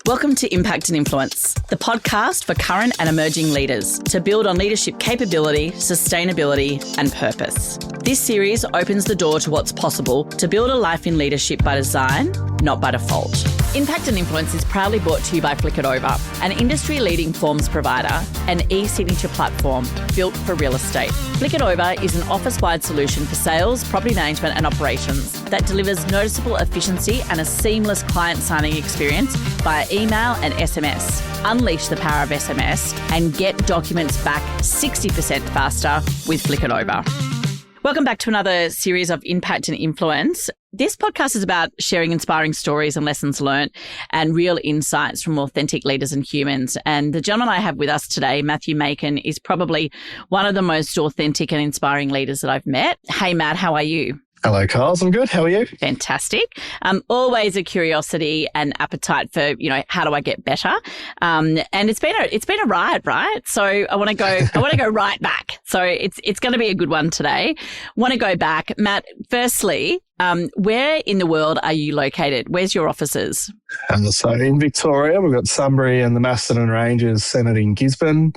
Welcome to Impact and Influence, the podcast for current and emerging leaders to build on leadership capability, sustainability, and purpose. This series opens the door to what's possible to build a life in leadership by design, not by default. Impact and Influence is proudly brought to you by Flick It Over, an industry-leading forms provider and e-signature platform built for real estate. Flick It Over is an office-wide solution for sales, property management and operations that delivers noticeable efficiency and a seamless client signing experience via email and SMS. Unleash the power of SMS and get documents back 60% faster with Flick It Over. Welcome back to another series of Impact and Influence. This podcast is about sharing inspiring stories and lessons learned and real insights from authentic leaders and humans. And the gentleman I have with us today, Matthew Makin, is probably one of the most authentic and inspiring leaders that I've met. Hey, Matt, how are you? Hello, Carls. I'm good. How are you? Fantastic. Always a curiosity and appetite for, how do I get better? And it's been a ride, right? So I want to go right back. So it's going to be a good one today. Want to go back, Matt. Firstly, where in the world are you located? Where's your offices? So in Victoria, we've got Sunbury and the Macedon Ranges centred in Gisborne.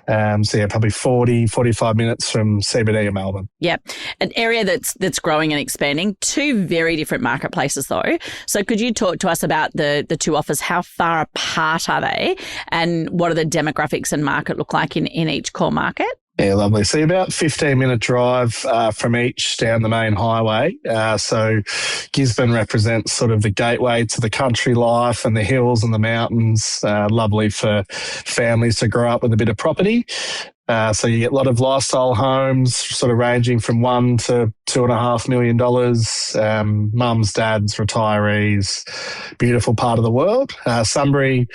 Probably 45 minutes from CBD of Melbourne. Yep. An area that's growing and expanding. Two very different marketplaces though. So could you talk to us about the two offers? How far apart are they? And what do the demographics and market look like in each core market? Yeah, lovely. So about 15-minute drive from each down the main highway. So Gisborne represents sort of the gateway to the country life and the hills and the mountains. Lovely for families to grow up with a bit of property. So you get a lot of lifestyle homes, sort of ranging from $1 to $2.5 million. Mums, dads, retirees, beautiful part of the world. Sunbury,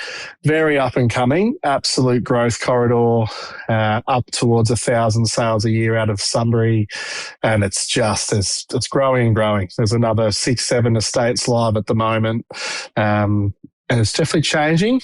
very up and coming, absolute growth corridor, up towards 1,000 sales a year out of Sunbury, and it's growing and growing. There's another 6-7 estates live at the moment, and it's definitely changing.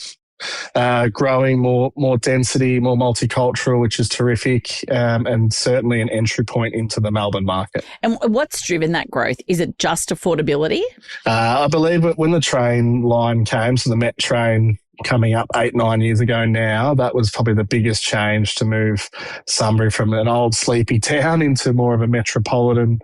Growing more density, more multicultural, which is terrific, and certainly an entry point into the Melbourne market. And what's driven that growth? Is it just affordability? I believe that when the train line came, so the Met train coming up 8-9 years ago now, that was probably the biggest change to move Sunbury from an old sleepy town into more of a metropolitan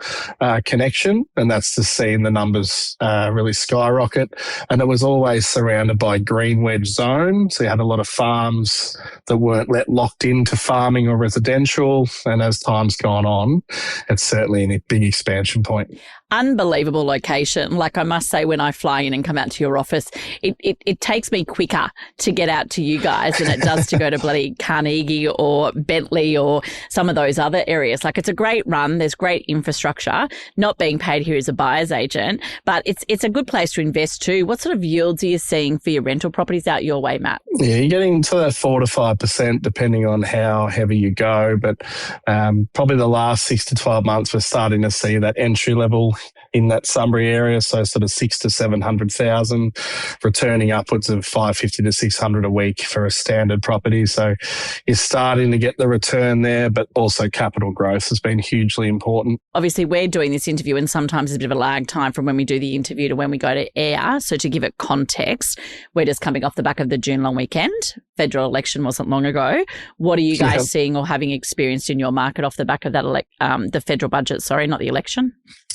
connection. And that's just seeing the numbers really skyrocket. And it was always surrounded by green wedge zone. So you had a lot of farms that weren't locked into farming or residential. And as time's gone on, it's certainly a big expansion point. Unbelievable location. Like I must say, when I fly in and come out to your office, it takes me quicker to get out to you guys than it does to go to bloody Carnegie or Bentley or some of those other areas. Like it's a great run. There's great infrastructure, not being paid here as a buyer's agent, but it's a good place to invest too. What sort of yields are you seeing for your rental properties out your way, Matt? Yeah, you're getting to that 4 to 5% depending on how heavy you go. But probably the last 6 to 12 months, we're starting to see that entry level in that Sunbury area, so sort of 600,000 to 700,000, returning upwards of 550 to 600 a week for a standard property. So you're starting to get the return there, but also capital growth has been hugely important. Obviously, we're doing this interview and sometimes there's a bit of a lag time from when we do the interview to when we go to air. So to give it context, we're just coming off the back of the June long weekend. Federal election wasn't long ago. What are you guys seeing or having experienced in your market off the back of that the federal budget? Sorry, not the election.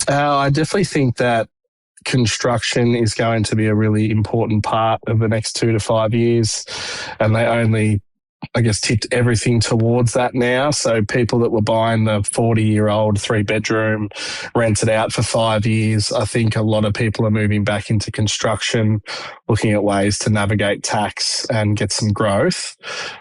I definitely think that construction is going to be a really important part of the next 2 to 5 years, and they only, tipped everything towards that now. So people that were buying the 40-year-old 3-bedroom, rented out for 5 years, I think a lot of people are moving back into construction, looking at ways to navigate tax and get some growth.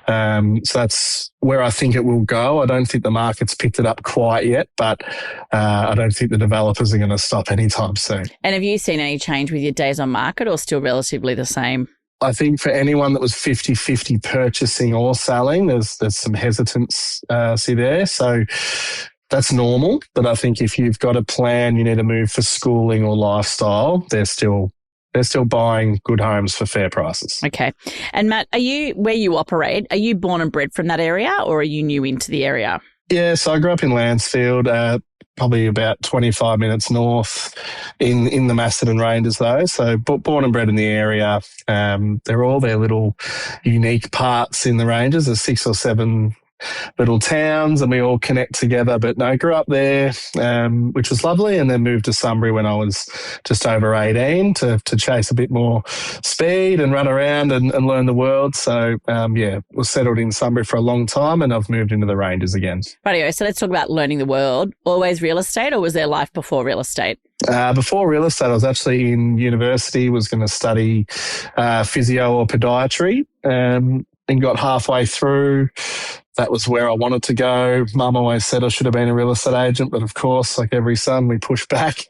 So that's where I think it will go. I don't think the market's picked it up quite yet, but I don't think the developers are going to stop anytime soon. And have you seen any change with your days on market or still relatively the same? I think for anyone that was 50-50 purchasing or selling, there's some hesitancy there. So that's normal. But I think if you've got a plan, you need to move for schooling or lifestyle, they're still buying good homes for fair prices. Okay. And Matt, where you operate, are you born and bred from that area or are you new into the area? Yeah, so I grew up in Lansfield. probably about 25 minutes north in the Macedon Ranges though. So born and bred in the area. They're all their little unique parts in the ranges. There's 6 or 7 little towns and we all connect together. But no, grew up there, which was lovely, and then moved to Sunbury when I was just over 18 to chase a bit more speed and run around and learn the world. So, was settled in Sunbury for a long time and I've moved into the Ranges again. Rightio, so let's talk about learning the world. Always real estate, or was there life before real estate? Before real estate, I was actually in university, was going to study physio or podiatry, and got halfway through. That was where I wanted to go. Mum always said I should have been a real estate agent, but of course, like every son, we pushed back.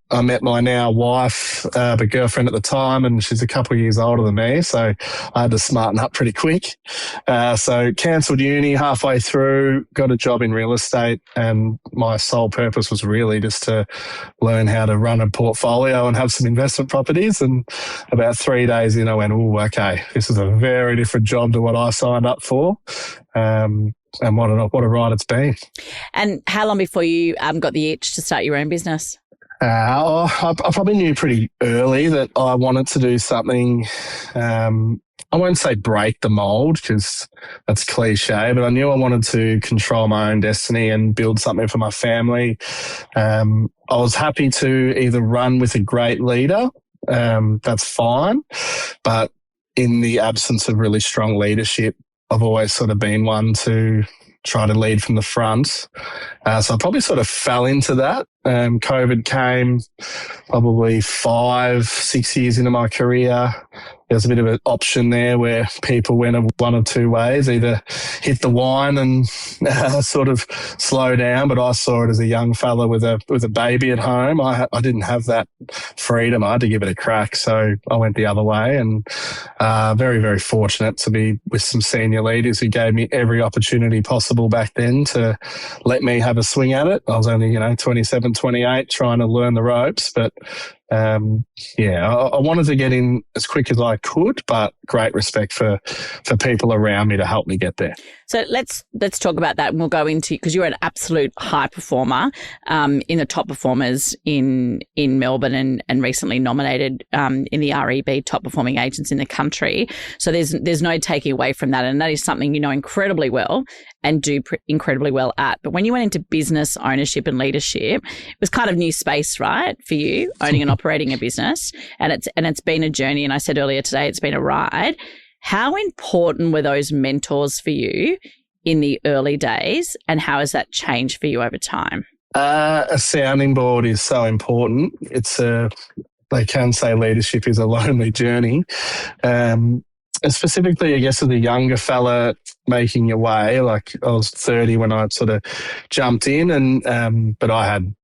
I met my now wife, but girlfriend at the time, and she's a couple of years older than me, so I had to smarten up pretty quick. So cancelled uni halfway through, got a job in real estate, and my sole purpose was really just to learn how to run a portfolio and have some investment properties. And about 3 days in, I went, oh, okay, this is a very different job to what I signed up for. And what a ride it's been. And how long before you got the itch to start your own business? I probably knew pretty early that I wanted to do something. I won't say break the mold because that's cliche, but I knew I wanted to control my own destiny and build something for my family. I was happy to either run with a great leader, that's fine, but in the absence of really strong leadership, I've always sort of been one to try to lead from the front. So I probably sort of fell into that. COVID came probably 5-6 years into my career. There was a bit of an option there where people went one of two ways, either hit the wine and sort of slow down, but I saw it as a young fella with a baby at home. I didn't have that freedom. I had to give it a crack, so I went the other way, and very, very fortunate to be with some senior leaders who gave me every opportunity possible back then to let me have a swing at it. I was only, 27, 28, trying to learn the ropes, but I wanted to get in as quick as I could, but great respect for people around me to help me get there. So let's talk about that, and we'll go into, because you're an absolute high performer, in the top performers in Melbourne, and recently nominated in the REB top performing agents in the country. So there's no taking away from that, and that is something you know incredibly well and do incredibly well at. But when you went into business ownership and leadership, it was kind of new space, right, for you, owning and operating a business, and it's been a journey. And I said earlier today, it's been a ride. How important were those mentors for you in the early days, and how has that changed for you over time? A sounding board is so important. They can say leadership is a lonely journey. And specifically, I guess, as a younger fella making your way, like I was 30 when I sort of jumped in, but I had,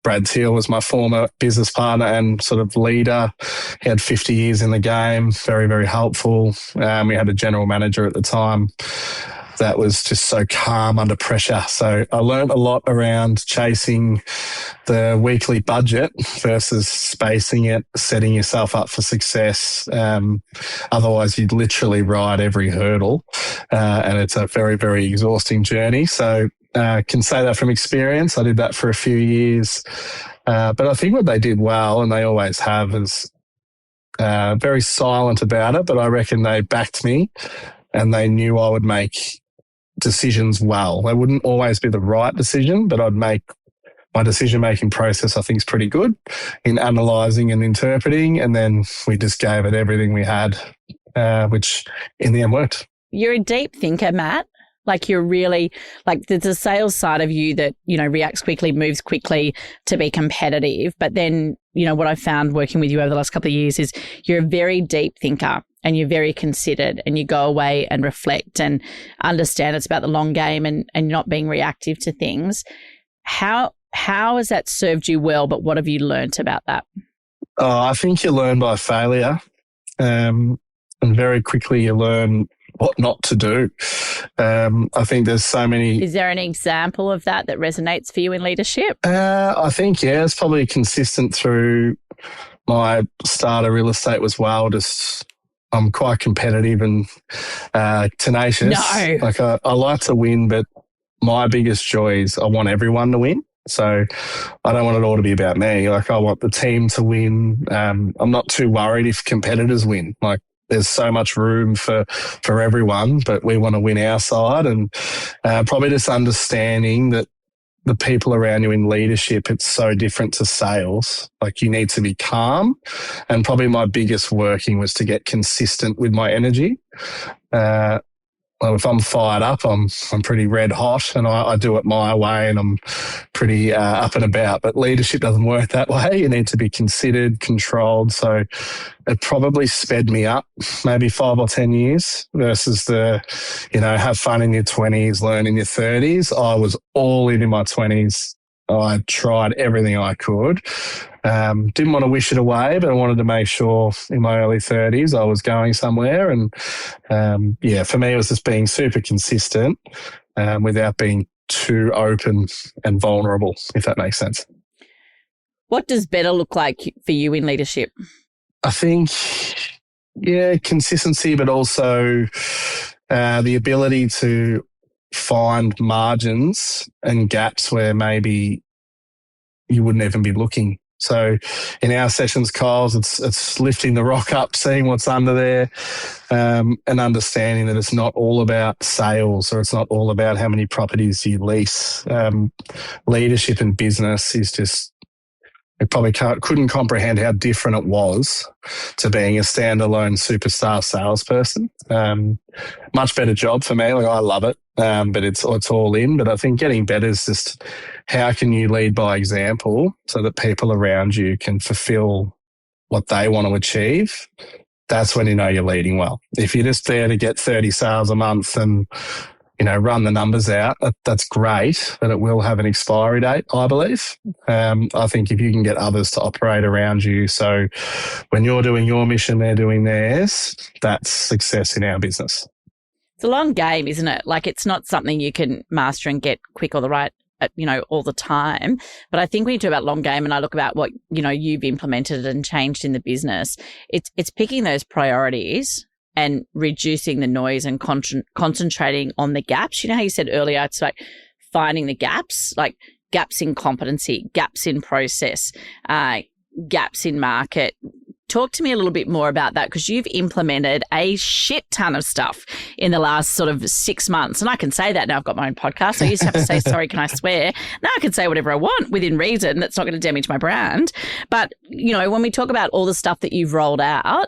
Brad Teal was my former business partner and sort of leader. He had 50 years in the game, very, very helpful. We had a general manager at the time that was just so calm under pressure. So I learned a lot around chasing the weekly budget versus spacing it, setting yourself up for success. Otherwise, you'd literally ride every hurdle, and it's a very, very exhausting journey. So can say that from experience. I did that for a few years. But I think what they did well, and they always have, is very silent about it, but I reckon they backed me and they knew I would make decisions well. They wouldn't always be the right decision, but I'd make my decision-making process, I think, is pretty good in analysing and interpreting, and then we just gave it everything we had, which in the end worked. You're a deep thinker, Matt. Like, you're really, like, there's a sales side of you that, reacts quickly, moves quickly to be competitive. But then, what I've found working with you over the last couple of years is you're a very deep thinker, and you're very considered, and you go away and reflect and understand it's about the long game, and not being reactive to things. How has that served you well, but what have you learnt about that? Oh, I think you learn by failure, and very quickly you learn what not to do. I think there's so many... Is there an example of that resonates for you in leadership? I think, it's probably consistent through my start of real estate as well. Just, I'm quite competitive and tenacious. No. Like I like to win, but my biggest joy is I want everyone to win. So I don't want it all to be about me. Like, I want the team to win. I'm not too worried if competitors win. Like, there's so much room for everyone, but we want to win our side. And probably just understanding that the people around you in leadership, it's so different to sales. Like, you need to be calm. And probably my biggest working was to get consistent with my energy. Well, if I'm fired up, I'm pretty red hot, and I do it my way, and I'm pretty up and about. But leadership doesn't work that way. You need to be considered, controlled. So it probably sped me up maybe 5 or 10 years versus have fun in your 20s, learn in your 30s. I was all in my 20s. I tried everything I could. Didn't want to wish it away, but I wanted to make sure in my early 30s I was going somewhere. And for me, it was just being super consistent without being too open and vulnerable, if that makes sense. What does better look like for you in leadership? I think, consistency, but also the ability to find margins and gaps where maybe you wouldn't even be looking. So in our sessions, Kyle's, it's lifting the rock up, seeing what's under there, and understanding that it's not all about sales, or it's not all about how many properties you lease. Leadership in business is just, it probably couldn't comprehend how different it was to being a standalone superstar salesperson. Much better job for me. Like, I love it, but it's all in. But I think getting better is just, how can you lead by example so that people around you can fulfill what they want to achieve? That's when you know you're leading well. If you're just there to get 30 sales a month and run the numbers out, that's great, but it will have an expiry date, I believe. I think if you can get others to operate around you, so when you're doing your mission, they're doing theirs, that's success in our business. It's a long game, isn't it? Like, it's not something you can master and get quick or the right, all the time. But I think when you talk about long game, and I look about what, you've implemented and changed in the business, it's picking those priorities and reducing the noise and concentrating on the gaps. You know how you said earlier, it's like finding the gaps, like gaps in competency, gaps in process, gaps in market. Talk to me a little bit more about that, because you've implemented a shit ton of stuff in the last sort of 6 months. And I can say that now. I've got my own podcast. I used to have to say, sorry, can I swear? Now I can say whatever I want within reason. That's not going to damage my brand. But, when we talk about all the stuff that you've rolled out,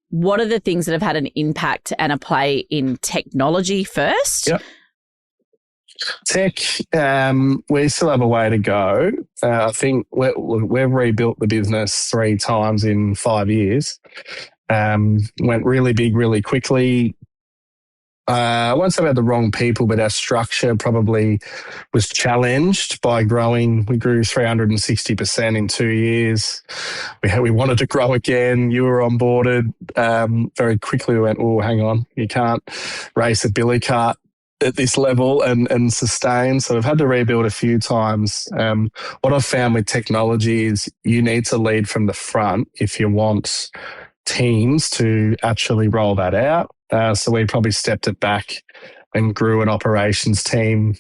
what are the things that have had an impact and a play in technology first? Yep. Tech, we still have a way to go. I think we've rebuilt the business 3 times in 5 years. Went really big really quickly. I won't say about the wrong people, but our structure probably was challenged by growing. We grew 360% in 2 years. We wanted to grow again. You were onboarded. Very quickly we went, oh, hang on, you can't race a billy cart at this level and sustain. So we've had to rebuild a few times. What I've found with technology is you need to lead from the front if you want teams to actually roll that out. So we probably stepped it back and grew an operations team,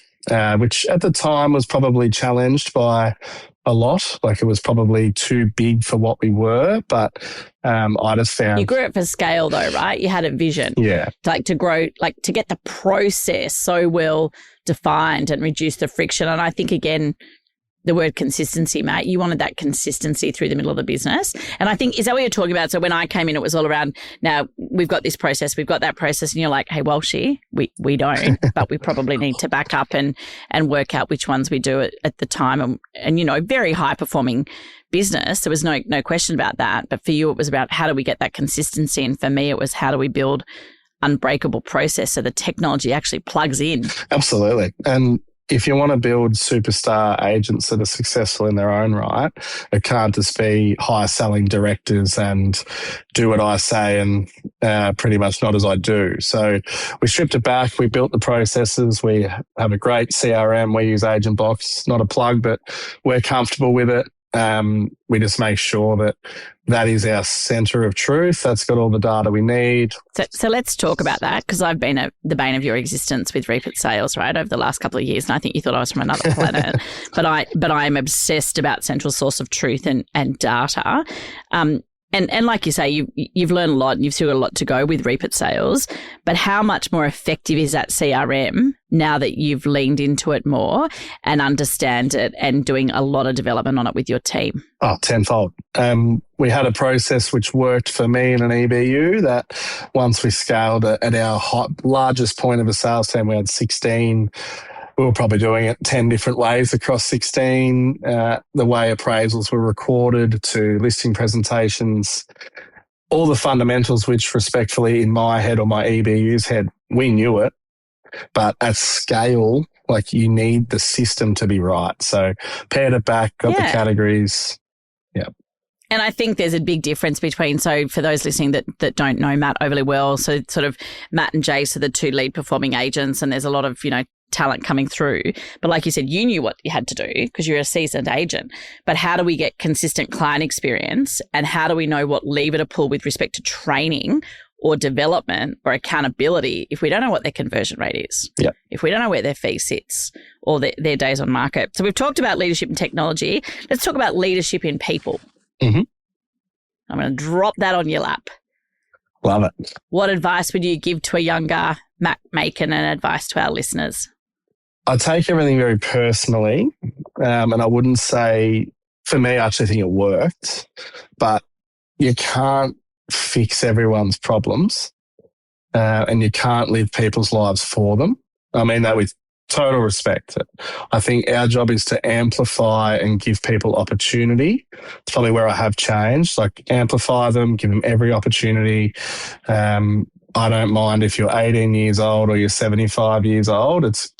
which at the time was probably challenged by a lot. Like, it was probably too big for what we were, but I just found... You grew it for scale though, right? You had a vision. Yeah. Like, to grow, like to get the process so well defined and reduce the friction. And I think, again, the word consistency, mate, you wanted that consistency through the middle of the business. And I think, is that what you're talking about? So when I came in, it was all around, now we've got this process, we've got that process, and you're like, hey, Walshy, we don't, but we probably need to back up and work out which ones we do at the time. And very high performing business. There was no question about that. But for you, it was about how do we get that consistency? And for me, it was how do we build unbreakable process so the technology actually plugs in? Absolutely. And if you want to build superstar agents that are successful in their own right, it can't just be high-selling directors and do what I say and pretty much not as I do. So we stripped it back. We built the processes. We have a great CRM. We use Agent Box. Not a plug, but we're comfortable with it. We just make sure that that is our centre of truth. That's got all the data we need. So let's talk about that, because I've been the bane of your existence with Reap It Sales, right, over the last couple of years, and I think you thought I was from another planet. but I'm obsessed about central source of truth and data. And like you say, you've learned a lot and you've still got a lot to go with Reap It Sales, but how much more effective is that CRM now that you've leaned into it more and understand it and doing a lot of development on it with your team? Oh, tenfold. We had a process which worked for me in an EBU that once we scaled it at our largest point of a sales team, we had 16. We were probably doing it 10 different ways across 16. The way appraisals were recorded to listing presentations, all the fundamentals, which respectfully in my head or my EBU's head, we knew it. But at scale, like you need the system to be right. So paired it back, got the categories. Yeah. And I think there's a big difference between, so for those listening that don't know Matt overly well, so sort of Matt and Jace are the two lead performing agents, and there's a lot of, talent coming through. But like you said, you knew what you had to do because you're a seasoned agent. But how do we get consistent client experience, and how do we know what lever to pull with respect to training or development or accountability if we don't know what their conversion rate is, if we don't know where their fee sits or their days on market? So we've talked about leadership and technology. Let's talk about leadership in people. Mm-hmm. I'm going to drop that on your lap. Love it. What advice would you give to a younger Matt Makin and advice to our listeners? I take everything very personally, and I wouldn't say, for me, I actually think it worked, but you can't fix everyone's problems, and you can't live people's lives for them. I mean that with total respect. I think our job is to amplify and give people opportunity. It's probably where I have changed, like amplify them, give them every opportunity. I don't mind if you're 18 years old or you're 75 years old. It's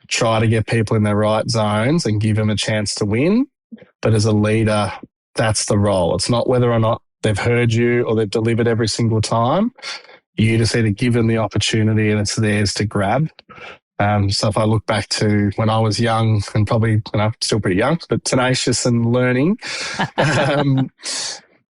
try to get people in their right zones and give them a chance to win. But as a leader, that's the role. It's not whether or not they've heard you or they've delivered every single time. You just need to give them the opportunity and it's theirs to grab. So if I look back to when I was young and probably, still pretty young, but tenacious and learning,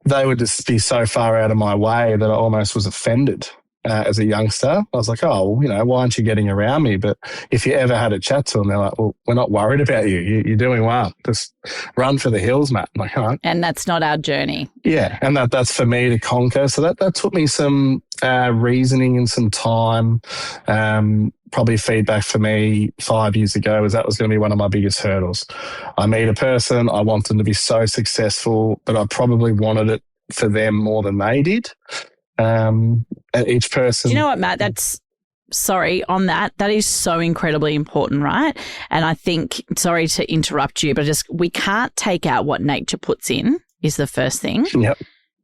they would just be so far out of my way that I almost was offended. As a youngster, I was like, oh, why aren't you getting around me? But if you ever had a chat to them, they're like, well, we're not worried about you. You're doing well. Just run for the hills, Matt. I'm like, all right. And that's not our journey. Yeah, and that's for me to conquer. So that took me some reasoning and some time. Probably feedback for me 5 years ago was that was going to be one of my biggest hurdles. I meet a person, I want them to be so successful, but I probably wanted it for them more than they did. Each person. Do you know what, Matt? That is so incredibly important, right? And I think, sorry to interrupt you, but we can't take out what nature puts in is the first thing. Yep.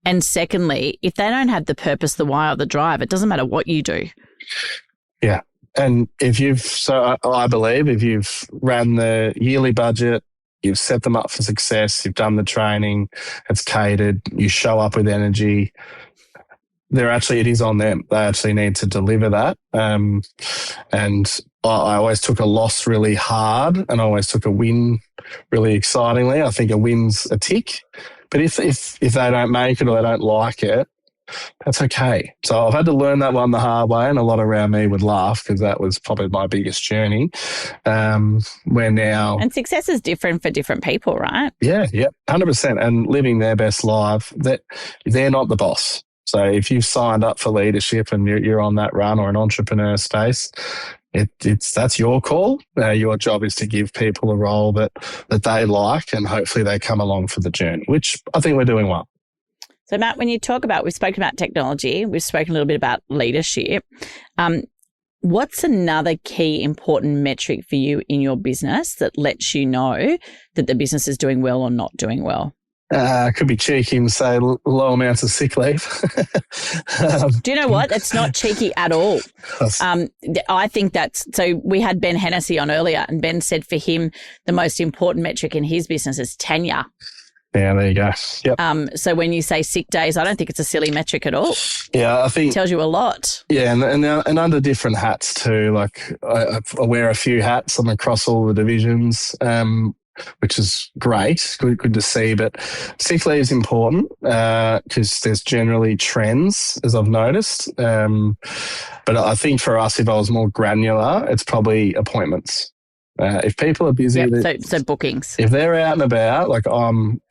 And secondly, if they don't have the purpose, the why, or the drive, it doesn't matter what you do. Yeah. And I believe if you've ran the yearly budget, you've set them up for success, you've done the training, it's catered, you show up with energy, it is on them. They actually need to deliver that. And I always took a loss really hard and I always took a win really excitingly. I think a win's a tick. But if they don't make it or they don't like it, that's okay. So I've had to learn that one the hard way, and a lot around me would laugh because that was probably my biggest journey. Where now... And success is different for different people, right? Yeah, 100%. And living their best life, they're not the boss. So if you've signed up for leadership and you're on that run or an entrepreneur space, that's your call. Your job is to give people a role that they like, and hopefully they come along for the journey, which I think we're doing well. So Matt, when you talk about, we've spoken about technology, we've spoken a little bit about leadership. What's another key important metric for you in your business that lets you know that the business is doing well or not doing well? Could be cheeky and say low amounts of sick leave. Do you know what? That's not cheeky at all. I think so we had Ben Hennessy on earlier, and Ben said for him the most important metric in his business is tenure. Yeah, there you go. Yep. So when you say sick days, I don't think it's a silly metric at all. Yeah, I think it tells you a lot. Yeah, and under different hats too. Like I wear a few hats. I'm across all the divisions. which is great. Good to see. But sick leave is important because there's generally trends, as I've noticed. But I think for us, if I was more granular, it's probably appointments. If people are busy, so bookings. If they're out and about, like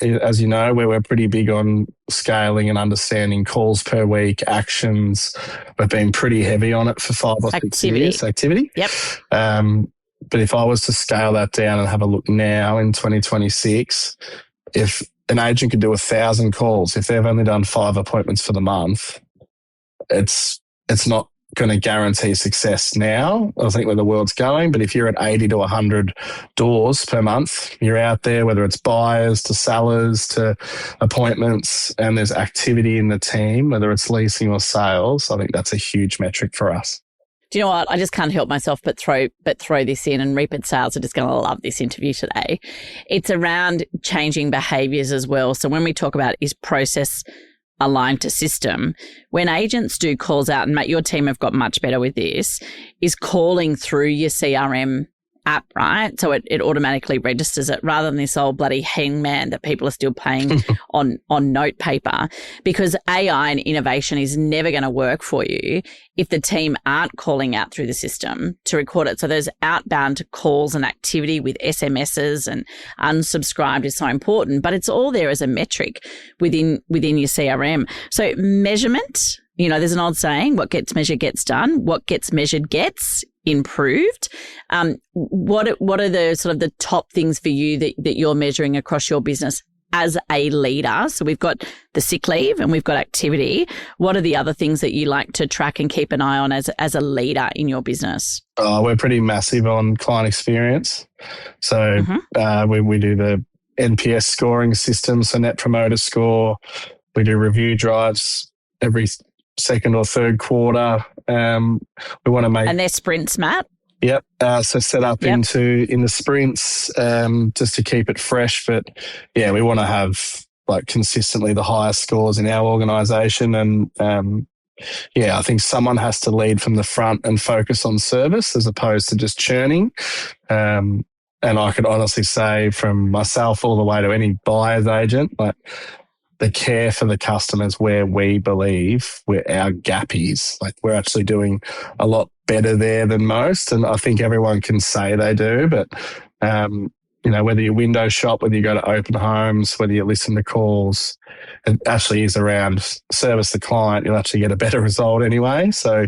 as you know, we're pretty big on scaling and understanding calls per week, actions. We've been pretty heavy on it for 5 or 6 years. Activity. Yep. But if I was to scale that down and have a look now in 2026, if an agent could do 1,000 calls, if they've only done 5 appointments for the month, it's not going to guarantee success now, I think, where the world's going. But if you're at 80 to 100 doors per month, you're out there, whether it's buyers to sellers to appointments, and there's activity in the team, whether it's leasing or sales, I think that's a huge metric for us. Do you know what? I just can't help myself but throw this in, and Reap Sales are just going to love this interview today. It's around changing behaviours as well. So when we talk about is process aligned to system, when agents do calls out, and Matt, your team have got much better with this, is calling through your CRM app, right? So it automatically registers it rather than this old bloody hangman that people are still paying on note paper, because AI and innovation is never going to work for you if the team aren't calling out through the system to record it. So there's outbound calls and activity with SMSs, and unsubscribed is so important, but it's all there as a metric within your CRM. So measurement, there's an old saying, what gets measured gets done. What gets measured gets improved. What are the sort of the top things for you that you're measuring across your business as a leader? So we've got the sick leave and we've got activity. What are the other things that you like to track and keep an eye on as a leader in your business? We're pretty massive on client experience. So we do the NPS scoring system, so Net Promoter Score. We do review drives every second or third quarter. We want to make... And they're sprints, Matt? Yep. So set up in the sprints just to keep it fresh. But yeah, we want to have like consistently the highest scores in our organisation. And I think someone has to lead from the front and focus on service as opposed to just churning. And I could honestly say, from myself all the way to any buyer's agent, like, the care for the customers where we believe where our gap is. Like, we're actually doing a lot better there than most. And I think everyone can say they do, but, whether you window shop, whether you go to open homes, whether you listen to calls, it actually is around service the client. You'll actually get a better result anyway. So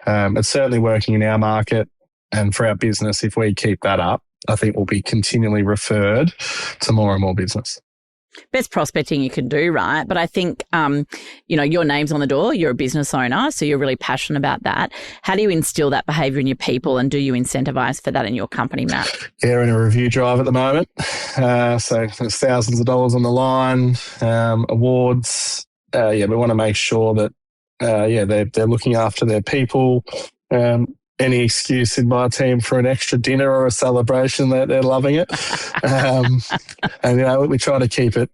it's certainly working in our market, and for our business, if we keep that up, I think we'll be continually referred to more and more business. Best prospecting you can do, right? But I think, your name's on the door. You're a business owner, so you're really passionate about that. How do you instill that behaviour in your people, and do you incentivise for that in your company, Matt? Yeah, we're in a review drive at the moment. So there's thousands of dollars on the line, awards. We want to make sure that, they're looking after their people. Any excuse in my team for an extra dinner or a celebration, they're loving it. And we try to keep it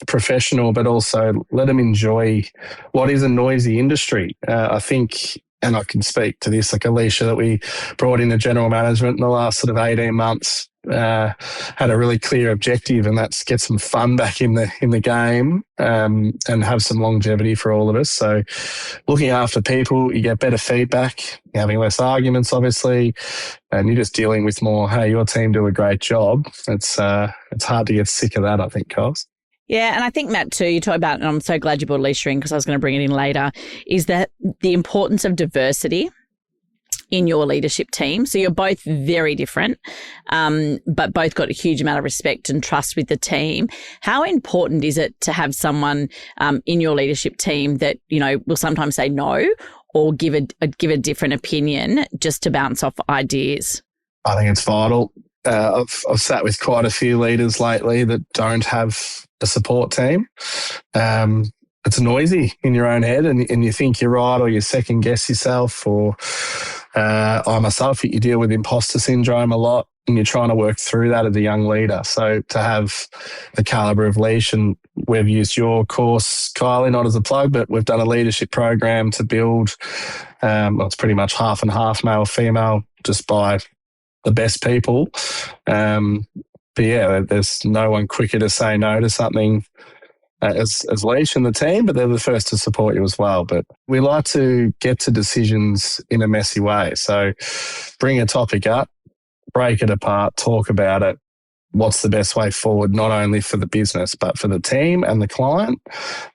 professional, but also let them enjoy what is a noisy industry. I think, and I can speak to this, like Alicia, that we brought in the general management in the last sort of 18 months, had a really clear objective, and that's get some fun back in the game, and have some longevity for all of us. So looking after people, you get better feedback, you're having less arguments, obviously, and you're just dealing with more, hey, your team do a great job. It's hard to get sick of that, I think, Coles. Yeah, and I think, Matt, too, you talk about, and I'm so glad you brought Alicia in because I was going to bring it in later, is that the importance of diversity in your leadership team. So you're both very different, but both got a huge amount of respect and trust with the team. How important is it to have someone in your leadership team that, will sometimes say no or give a different opinion just to bounce off ideas? I think it's vital. I've sat with quite a few leaders lately that don't have a support team. It's noisy in your own head, and you think you're right, or you second guess yourself, or I myself, you deal with imposter syndrome a lot, and you're trying to work through that as a young leader. So to have the calibre of leash, and we've used your course, Kylie, not as a plug, but we've done a leadership program to build, it's pretty much half and half, male, female, just by the best people. but yeah, there's no one quicker to say no to something as leash in the team, but they're the first to support you as well. But we like to get to decisions in a messy way. So bring a topic up, break it apart, talk about it. What's the best way forward, not only for the business, but for the team and the client?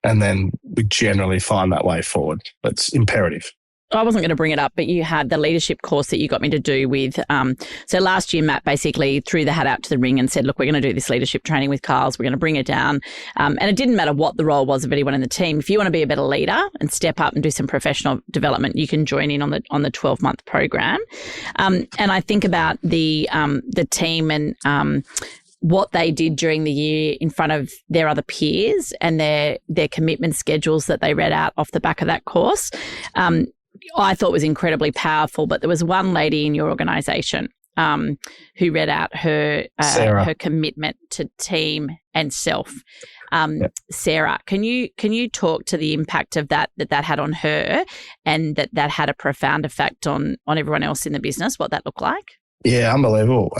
And then we generally find that way forward. That's imperative. I wasn't going to bring it up, but you had the leadership course that you got me to do with. So last year, Matt basically threw the hat out to the ring and said, look, we're going to do this leadership training with Carls. We're going to bring it down. And it didn't matter what the role was of anyone in the team. If you want to be a better leader and step up and do some professional development, you can join in on the 12-month program. And I think about the team and what they did during the year in front of their other peers and their commitment schedules that they read out off the back of that course. I thought was incredibly powerful, but there was one lady in your organisation who read out her commitment to team and self. Yep. Sarah, can you talk to the impact of that had on her, and that had a profound effect on everyone else in the business? What that looked like? Yeah, unbelievable.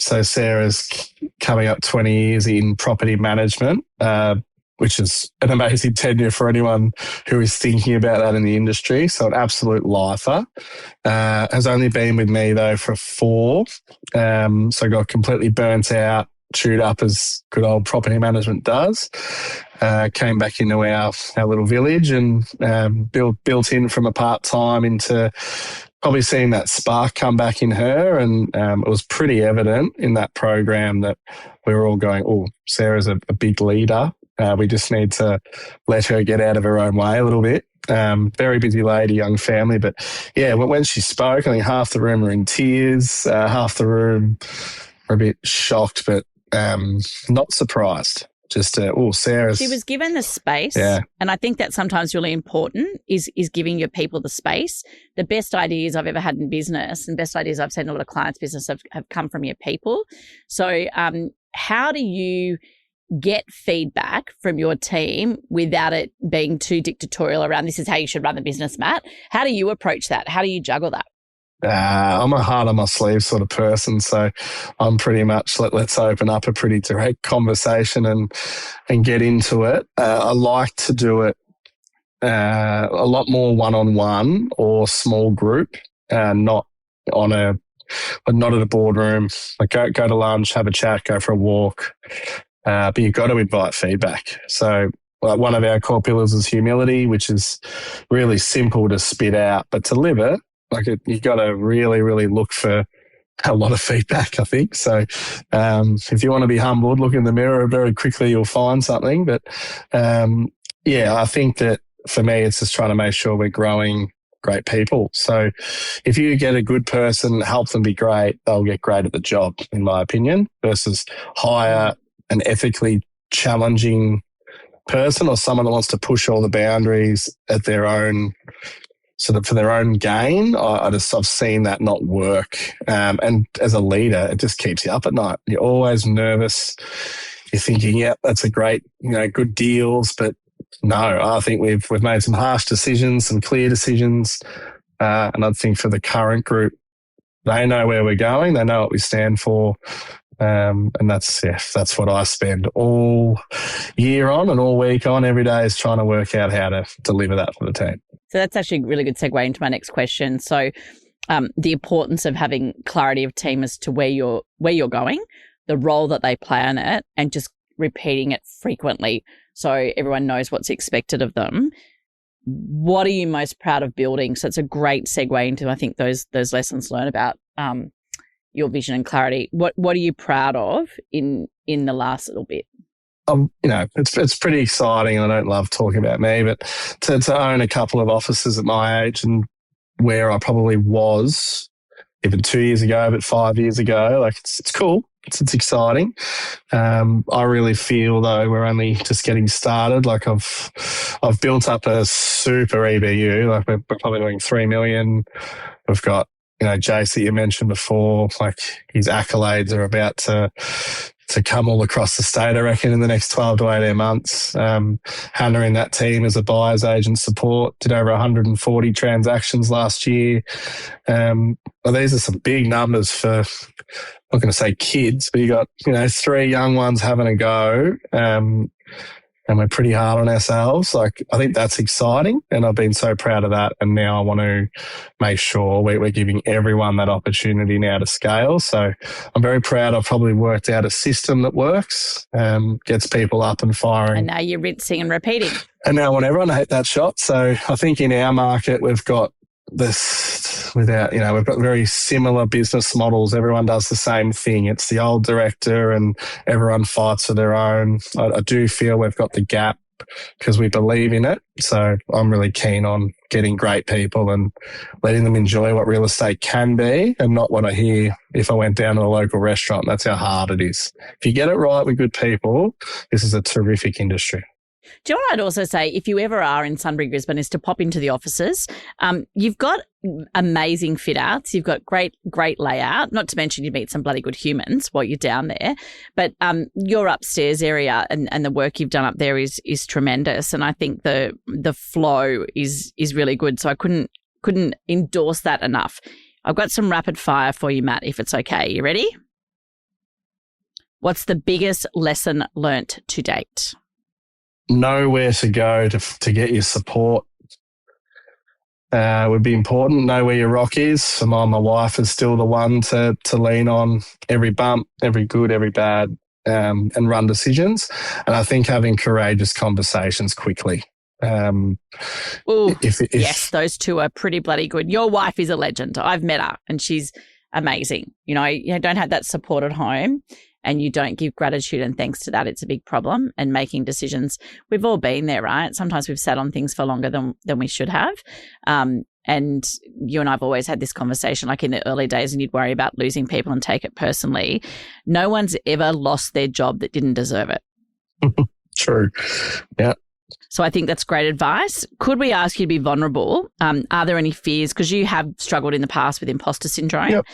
So Sarah's coming up 20 years in property management, which is an amazing tenure for anyone who is thinking about that in the industry. So an absolute lifer. Has only been with me, though, for 4. So got completely burnt out, chewed up as good old property management does. Came back into our little village and built in from a part-time into probably seeing that spark come back in her. And it was pretty evident in that program that we were all going, oh, Sarah's a big leader. We just need to let her get out of her own way a little bit. Very busy lady, young family. But yeah, when she spoke, I think half the room were in tears, half the room were a bit shocked, but not surprised. Just, Sarah's... She was given the space. Yeah. And I think that's sometimes really important is giving your people the space. The best ideas I've ever had in business and best ideas I've seen in a lot of clients' business have come from your people. So how do you get feedback from your team without it being too dictatorial around this is how you should run the business, Matt? How do you approach that? How do you juggle that? I'm a heart on my sleeve sort of person, so I'm pretty much let's open up a pretty direct conversation and get into it. I like to do it a lot more one-on-one or small group, not at a boardroom. Like go to lunch, have a chat, go for a walk. But you've got to invite feedback. So one of our core pillars is humility, which is really simple to spit out, but to live it, you've got to really, really look for a lot of feedback, I think. So if you want to be humbled, look in the mirror. Very quickly you'll find something. But I think that for me, it's just trying to make sure we're growing great people. So if you get a good person, help them be great, they'll get great at the job, in my opinion, versus hire an ethically challenging person or someone that wants to push all the boundaries at their own for their own gain. I've seen that not work. And as a leader, it just keeps you up at night. You're always nervous. You're thinking, yeah, that's a great, good deals. But no, I think we've made some harsh decisions, some clear decisions. And I think for the current group, they know where we're going. They know what we stand for. And that's what I spend all year on and all week on. Every day is trying to work out how to deliver that for the team. So that's actually a really good segue into my next question. So the importance of having clarity of team as to where you're going, the role that they play in it, and just repeating it frequently so everyone knows what's expected of them. What are you most proud of building? So it's a great segue into, I think, those lessons learned about your vision and clarity. What are you proud of in the last little bit? It's pretty exciting. I don't love talking about me, but to own a couple of offices at my age and where I probably was even 2 years ago, but 5 years ago, it's cool. It's exciting. I really feel though we're only just getting started. I've built up a super EBU. We're probably doing 3 million. We've got Jace that you mentioned before, his accolades are about to to come all across the state, I reckon, in the next 12 to 18 months. Hannah in that team as a buyer's agent support did over 140 transactions last year. Well, these are some big numbers for, I'm not going to say kids, but you got, 3 young ones having a go. And we're pretty hard on ourselves. Like, I think that's exciting, and I've been so proud of that. And now I want to make sure we're giving everyone that opportunity now to scale. So I'm very proud. I've probably worked out a system that works, gets people up and firing. And now you're rinsing and repeating. And now I want everyone to hit that shot. So I think in our market, we've got this we've got very similar business models. Everyone does the same thing. It's the old director and everyone fights for their own. I do feel we've got the gap because we believe in it. So I'm really keen on getting great people and letting them enjoy what real estate can be, and not what I hear if I went down to a local restaurant. That's how hard it is. If you get it right with good people, this is a terrific industry. Do you know what I'd also say, if you ever are in Sunbury, Brisbane, is to pop into the offices. You've got amazing fit outs. You've got great layout, not to mention you meet some bloody good humans while you're down there. But your upstairs area and the work you've done up there is tremendous. And I think the flow is really good. So I couldn't endorse that enough. I've got some rapid fire for you, Matt, if it's okay. You ready? What's the biggest lesson learnt to date? Know where to go to get your support would be important. Know where your rock is. My wife is still the one to lean on every bump, every good, every bad, and run decisions. And I think having courageous conversations quickly. Yes, those two are pretty bloody good. Your wife is a legend. I've met her and she's amazing. You don't have that support at home, and you don't give gratitude and thanks to that, it's a big problem. And making decisions, we've all been there, right? Sometimes we've sat on things for longer than we should have. And you and I have always had this conversation, like in the early days, and you'd worry about losing people and take it personally. No one's ever lost their job that didn't deserve it. True. Yeah. So I think that's great advice. Could we ask you to be vulnerable? Are there any fears? Because you have struggled in the past with imposter syndrome. Yep.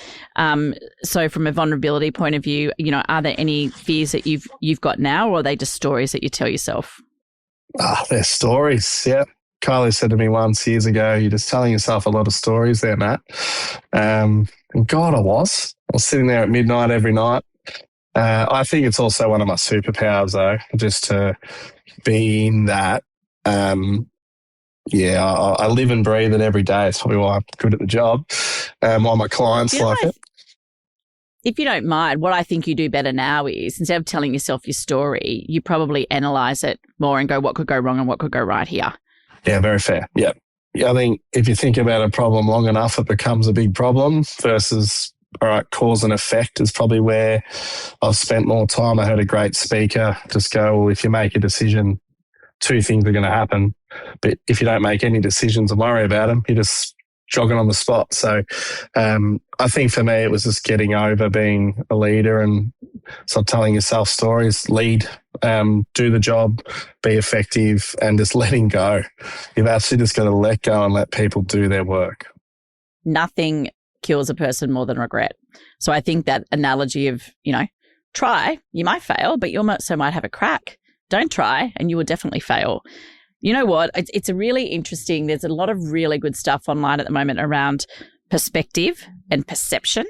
So from a vulnerability point of view, are there any fears that you've got now, or are they just stories that you tell yourself? They're stories, yeah. Kylie said to me once years ago, you're just telling yourself a lot of stories there, Matt. And God, I was sitting there at midnight every night. I think it's also one of my superpowers, though, just to be in that. I live and breathe it every day. It's probably why I'm good at the job. Why my clients like it. If you don't mind, what I think you do better now is, instead of telling yourself your story, you probably analyse it more and go, what could go wrong and what could go right here? Yeah, very fair. Yeah. I think if you think about a problem long enough, it becomes a big problem versus, all right, cause and effect is probably where I've spent more time. I heard a great speaker just go, well, if you make a decision, 2 things are going to happen. But if you don't make any decisions and worry about them, you're just jogging on the spot. So I think for me, it was just getting over being a leader and stop telling yourself stories, lead, do the job, be effective, and just letting go. You've actually just got to let go and let people do their work. Nothing kills a person more than regret. So I think that analogy of, try, you might fail, but you also might have a crack. Don't try and you will definitely fail. You know what? It's a really interesting, there's a lot of really good stuff online at the moment around perspective and perception.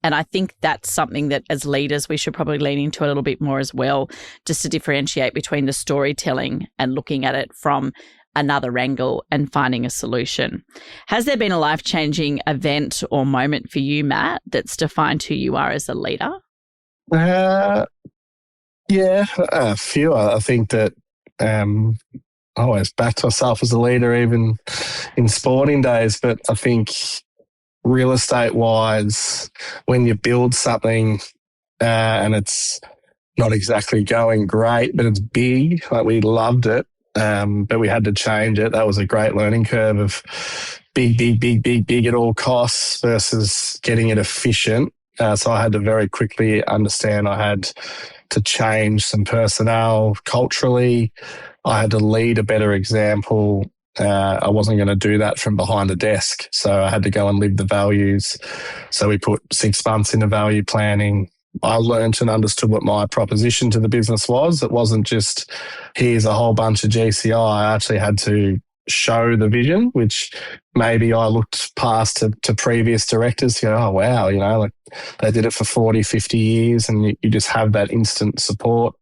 And I think that's something that as leaders, we should probably lean into a little bit more as well, just to differentiate between the storytelling and looking at it from another angle and finding a solution. Has there been a life-changing event or moment for you, Matt, that's defined who you are as a leader? Yeah, a few. I think that I always backed myself as a leader, even in sporting days. But I think real estate-wise, when you build something and it's not exactly going great, but it's big, like we loved it, but we had to change it. That was a great learning curve of big at all costs versus getting it efficient. So I had to very quickly understand I had to change some personnel culturally. I had to lead a better example. I wasn't going to do that from behind a desk. So I had to go and live the values. So we put 6 months into value planning. I learned and understood what my proposition to the business was. It wasn't just, here's a whole bunch of GCI. I actually had to show the vision, which maybe I looked past to previous directors to go, oh, wow, like they did it for 40, 50 years, and you just have that instant support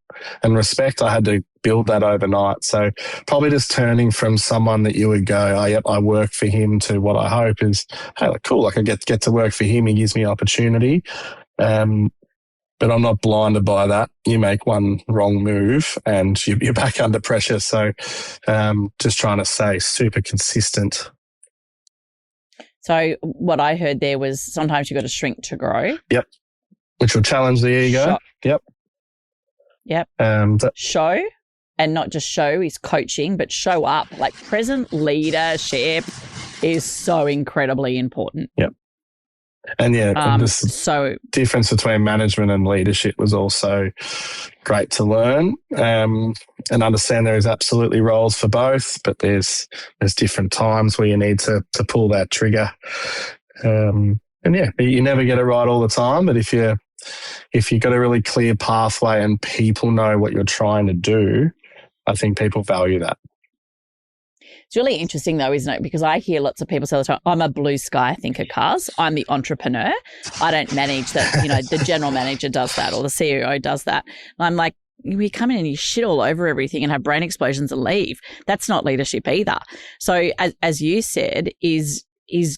and respect. I had to build that overnight. So probably just turning from someone that you would go, oh, yep, I work for him, to what I hope is, hey, cool, I get to work for him. He gives me opportunity. But I'm not blinded by that. You make one wrong move and you're back under pressure. So just trying to stay super consistent. So what I heard there was sometimes you've got to shrink to grow. Yep. Which will challenge the ego. Yep. Show, and not just show is coaching, but show up. Like present leadership is so incredibly important. Yep. And the difference between management and leadership was also great to learn and understand there is absolutely roles for both, but there's different times where you need to pull that trigger. You never get it right all the time, but if you've got a really clear pathway and people know what you're trying to do, I think people value that. It's really interesting though, isn't it? Because I hear lots of people say all the time, I'm a blue sky thinker, Cars. I'm the entrepreneur. I don't manage that. The general manager does that or the CEO does that. And I'm like, you come in and you shit all over everything and have brain explosions and leave. That's not leadership either. So as you said, is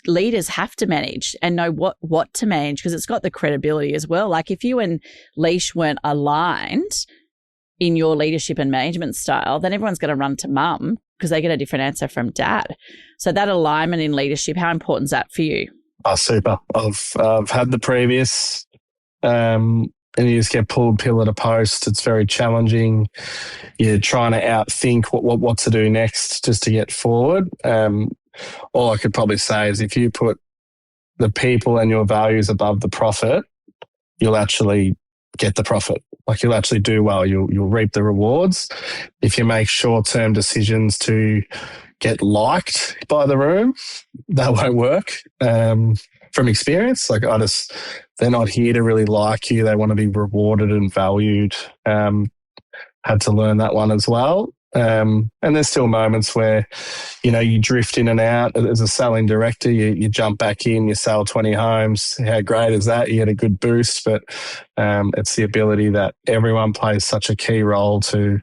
leaders have to manage and know what to manage, because it's got the credibility as well. Like if you and Leash weren't aligned in your leadership and management style, then everyone's going to run to mum because they get a different answer from dad. So that alignment in leadership, how important is that for you? Oh, super. I've had the previous, and you just get pulled pillar to post. It's very challenging. You're trying to outthink what to do next just to get forward. All I could probably say is if you put the people and your values above the profit, you'll actually get the profit. Like you'll actually do well. You'll reap the rewards. If you make short-term decisions to get liked by the room, that won't work. From experience, they're not here to really like you. They want to be rewarded and valued. Had to learn that one as well. And there's still moments where, you drift in and out. As a selling director, you jump back in, you sell 20 homes. How great is that? You get a good boost, but it's the ability that everyone plays such a key role to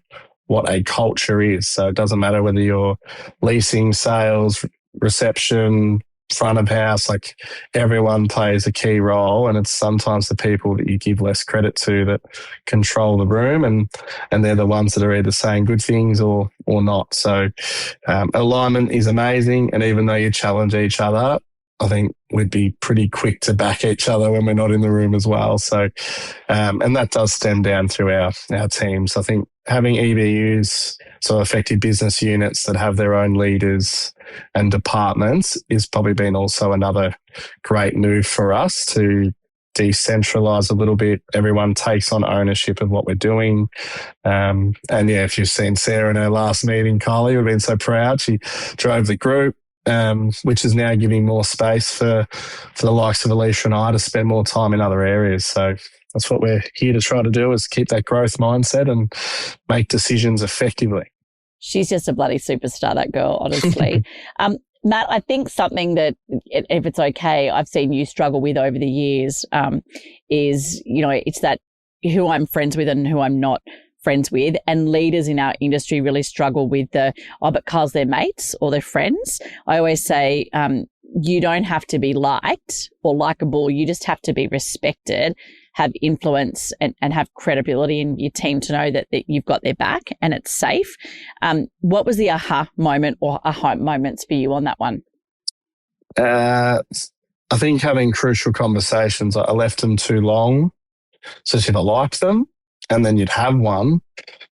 what a culture is. So it doesn't matter whether you're leasing, sales, reception, front of house, like everyone plays a key role, and it's sometimes the people that you give less credit to that control the room, and they're the ones that are either saying good things or not. So alignment is amazing, and even though you challenge each other, I think we'd be pretty quick to back each other when we're not in the room as well. So and that does stem down through our teams. I think having EBUs, so effective business units that have their own leaders and departments, is probably been also another great move for us to decentralize a little bit. Everyone takes on ownership of what we're doing. If you've seen Sarah in her last meeting, Kylie, we've been so proud. She drove the group, which is now giving more space for the likes of Alicia and I to spend more time in other areas. So that's what we're here to try to do, is keep that growth mindset and make decisions effectively. She's just a bloody superstar, that girl, honestly. Matt, I think something that, if it's okay, I've seen you struggle with over the years is, it's that who I'm friends with and who I'm not friends with. And leaders in our industry really struggle with but because they're mates or they're friends. I always say, you don't have to be liked or likable. You just have to be respected, have influence and have credibility in your team to know that you've got their back and it's safe. What was the aha moment or aha moments for you on that one? I think having crucial conversations. I left them too long, especially if I liked them, and then you'd have one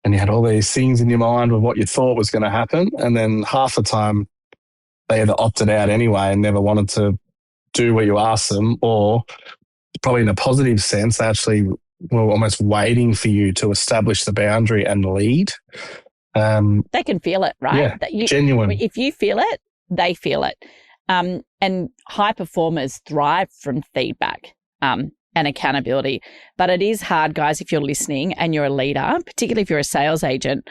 and you had all these things in your mind of what you thought was going to happen, and then half the time they either opted out anyway and never wanted to do what you asked them, or probably in a positive sense, they actually were almost waiting for you to establish the boundary and lead. They can feel it, right? Yeah, genuine. If you feel it, they feel it. And high performers thrive from feedback. and accountability. But it is hard, guys, if you're listening and you're a leader, particularly if you're a sales agent.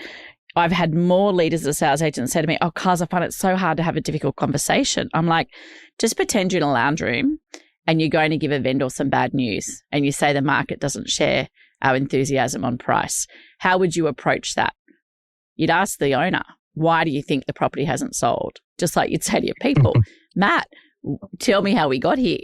I've had more leaders as sales agents say to me, oh, Kaz, I find it so hard to have a difficult conversation. I'm like, just pretend you're in a lounge room and you're going to give a vendor some bad news and you say the market doesn't share our enthusiasm on price. How would you approach that? You'd ask the owner, why do you think the property hasn't sold? Just like you'd say to your people, Matt, tell me how we got here.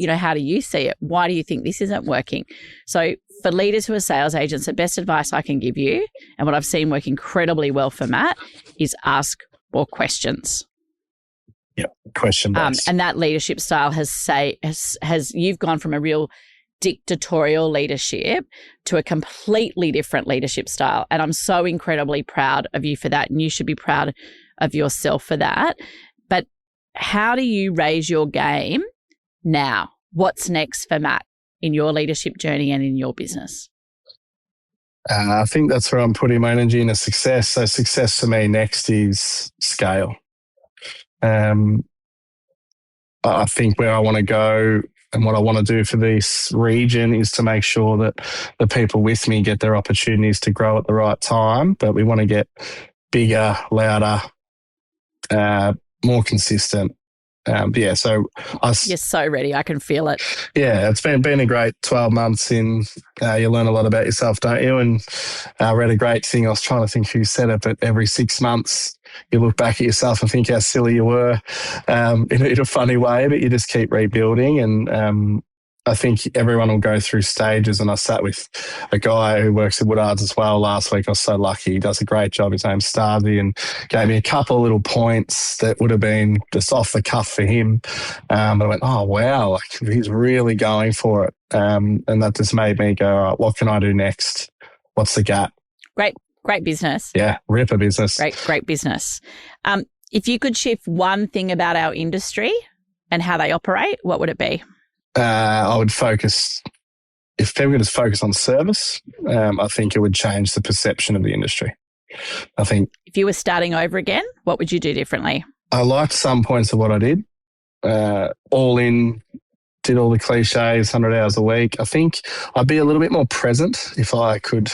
How do you see it? Why do you think this isn't working? So for leaders who are sales agents, the best advice I can give you, and what I've seen work incredibly well for Matt, is ask more questions. Yeah, question based. And that leadership style has you've gone from a real dictatorial leadership to a completely different leadership style. And I'm so incredibly proud of you for that. And you should be proud of yourself for that. But how do you raise your game now? What's next for Matt in your leadership journey and in your business? I think that's where I'm putting my energy into success. So success for me next is scale. I think where I want to go and what I want to do for this region is to make sure that the people with me get their opportunities to grow at the right time. But we want to get bigger, louder, more consistent. So you're so ready. I can feel it. Yeah, it's been a great 12 months in, you learn a lot about yourself, don't you? And I read a great thing. I was trying to think who said it, but every 6 months you look back at yourself and think how silly you were in a funny way, but you just keep rebuilding. And I think everyone will go through stages. And I sat with a guy who works at Woodards as well last week. I was so lucky. He does a great job. His name's Starvey, and gave me a couple of little points that would have been just off the cuff for him. But I went, oh, wow, he's really going for it. And that just made me go, all right, what can I do next? What's the gap? Great business. Yeah, ripper business. Great business. If you could shift one thing about our industry and how they operate, what would it be? I would focus, if people could just focus on service, I think it would change the perception of the industry. I think if you were starting over again, what would you do differently? I liked some points of what I did. All in, did all the cliches, 100 hours a week. I think I'd be a little bit more present if I could.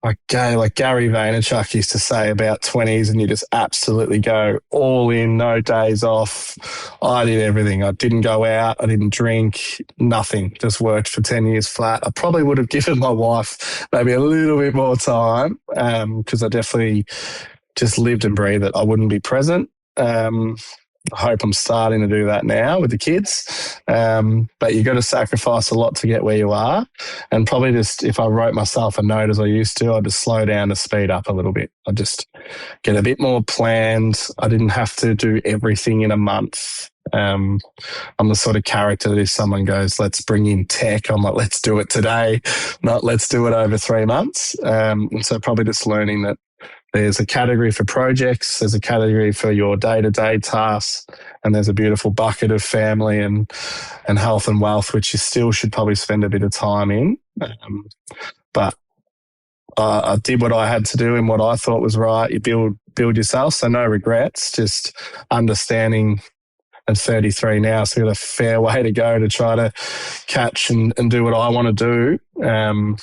Like Gary Vaynerchuk used to say about 20s, and you just absolutely go all in, no days off. I did everything. I didn't go out. I didn't drink, nothing. Just worked for 10 years flat. I probably would have given my wife maybe a little bit more time because I definitely just lived and breathed it. I wouldn't be present. I hope I'm starting to do that now with the kids. But you've got to sacrifice a lot to get where you are. And probably just, if I wrote myself a note as I used to, I'd just slow down to speed up a little bit. I'd just get a bit more planned. I didn't have to do everything in a month. I'm the sort of character that if someone goes, let's bring in tech, I'm like, let's do it today, not let's do it over 3 months. And so probably just learning that there's a category for projects, there's a category for your day-to-day tasks, and there's a beautiful bucket of family and health and wealth, which you still should probably spend a bit of time in. But I did what I had to do and what I thought was right. You build yourself, so no regrets, just understanding. I'm 33 now, so I've got a fair way to go to try to catch and do what I want to do.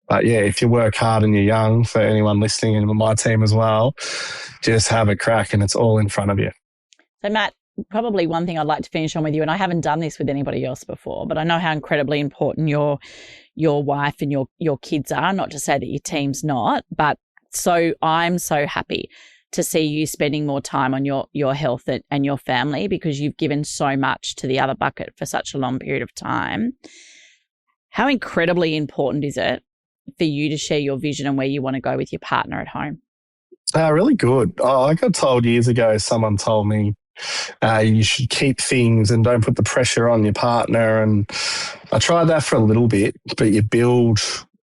But yeah, if you work hard and you're young, for anyone listening and my team as well, just have a crack and it's all in front of you. So Matt, probably one thing I'd like to finish on with you, and I haven't done this with anybody else before, but I know how incredibly important your wife and your kids are, not to say that your team's not, but so I'm so happy to see you spending more time on your health and your family, because you've given so much to the other bucket for such a long period of time. How incredibly important is it for you to share your vision and where you want to go with your partner at home? Really good. I got told years ago, someone told me you should keep things and don't put the pressure on your partner. And I tried that for a little bit, but you build,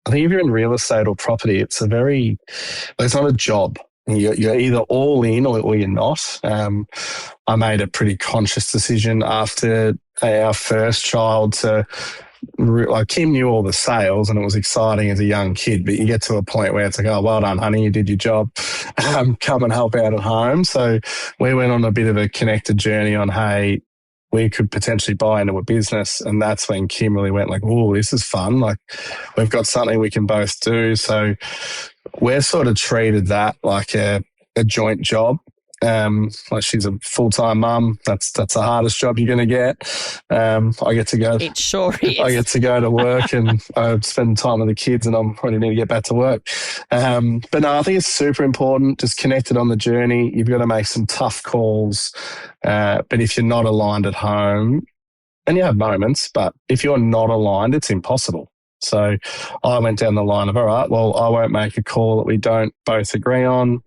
I think if you're in real estate or property, it's not a job. You're either all in or you're not. I made a pretty conscious decision after our first child to, like, Kim knew all the sales and it was exciting as a young kid, but you get to a point where it's like, oh, well done, honey, you did your job. Come and help out at home. So we went on a bit of a connected journey on, hey, we could potentially buy into a business. And that's when Kimberly went like, oh, this is fun. Like, we've got something we can both do. So we're sort of treated that like a joint job. Like, she's a full-time mum. That's the hardest job you're going to get. I get to go. It sure is. I get to go to work and I spend time with the kids, and I'm probably need to get back to work. But no, I think it's super important. Just connected on the journey. You've got to make some tough calls. But if you're not aligned at home, and you have moments, but if you're not aligned, it's impossible. So I went down the line of, all right, well, I won't make a call that we don't both agree on.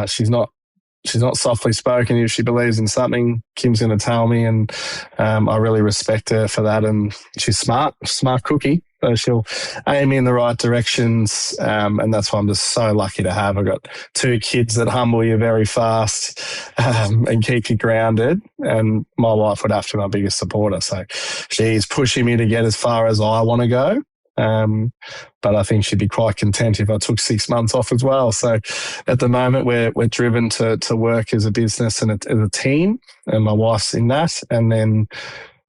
She's not softly spoken. If she believes in something, Kim's going to tell me, and I really respect her for that. And she's smart cookie, so she'll aim me in the right directions. And that's why I'm just so lucky to have. I've got 2 kids that humble you very fast and keep you grounded. And my wife would have to be my biggest supporter. So she's pushing me to get as far as I want to go. But I think she'd be quite content if I took 6 months off as well. So at the moment, we're driven to work as a business and as a team, and my wife's in that. And then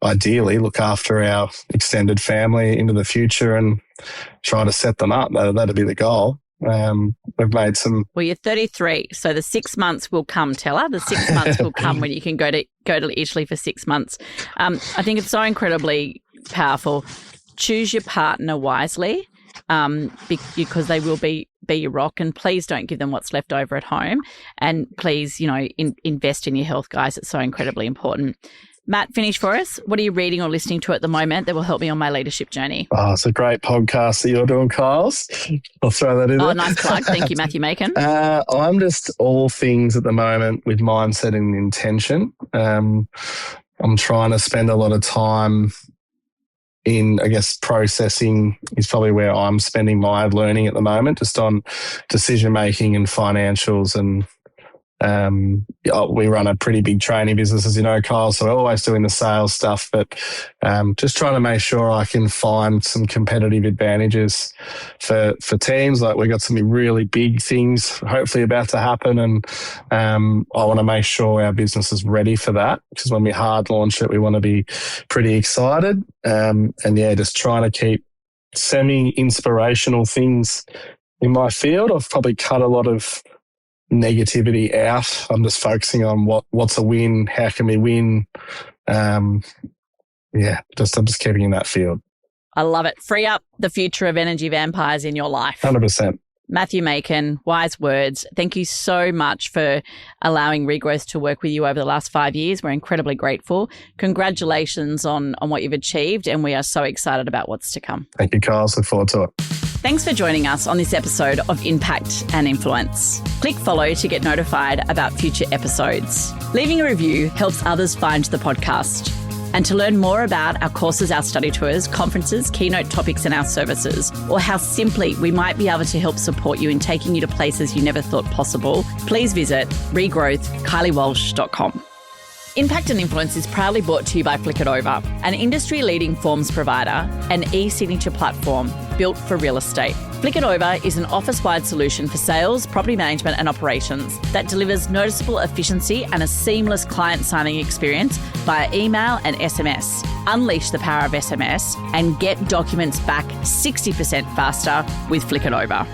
ideally look after our extended family into the future and try to set them up. That'd be the goal. We've made some. Well, you're 33, so the 6 months will come, Teller. The 6 months will come when you can go to Italy for 6 months. I think it's so incredibly powerful. Choose your partner wisely, because they will be your rock, and please don't give them what's left over at home. And please, invest in your health, guys. It's so incredibly important. Matt, finish for us. What are you reading or listening to at the moment that will help me on my leadership journey? Oh, it's a great podcast that you're doing, Kyle's. I'll throw that in there. Oh, nice plug. Thank you, Matthew Makin. I'm just all things at the moment with mindset and intention. I'm trying to spend a lot of time in, I guess, processing is probably where I'm spending my learning at the moment, just on decision-making and financials. And we run a pretty big training business, as you know, Kyle, so we're always doing the sales stuff, but just trying to make sure I can find some competitive advantages for teams. Like, we've got some really big things hopefully about to happen, and I want to make sure our business is ready for that, because when we hard launch it, we want to be pretty excited. Just trying to keep semi-inspirational things in my field. I've probably cut a lot of negativity out. I'm just focusing on what's a win, how can we win. I'm just keeping in that field. I love it. Free up the future of energy vampires in your life. 100%. Matthew Makin, wise words. Thank you so much for allowing Regrowth to work with you over the last 5 years. We're incredibly grateful. Congratulations on what you've achieved, and we are so excited about what's to come. Thank you, Kyle. Look forward to it. Thanks for joining us on this episode of Impact and Influence. Click follow to get notified about future episodes. Leaving a review helps others find the podcast. And to learn more about our courses, our study tours, conferences, keynote topics and our services, or how simply we might be able to help support you in taking you to places you never thought possible, please visit regrowthkyliewalsh.com. Impact and Influence is proudly brought to you by Flick It Over, an industry-leading forms provider and e-signature platform built for real estate. Flick It Over is an office-wide solution for sales, property management and operations that delivers noticeable efficiency and a seamless client signing experience via email and SMS. Unleash the power of SMS and get documents back 60% faster with Flick It Over.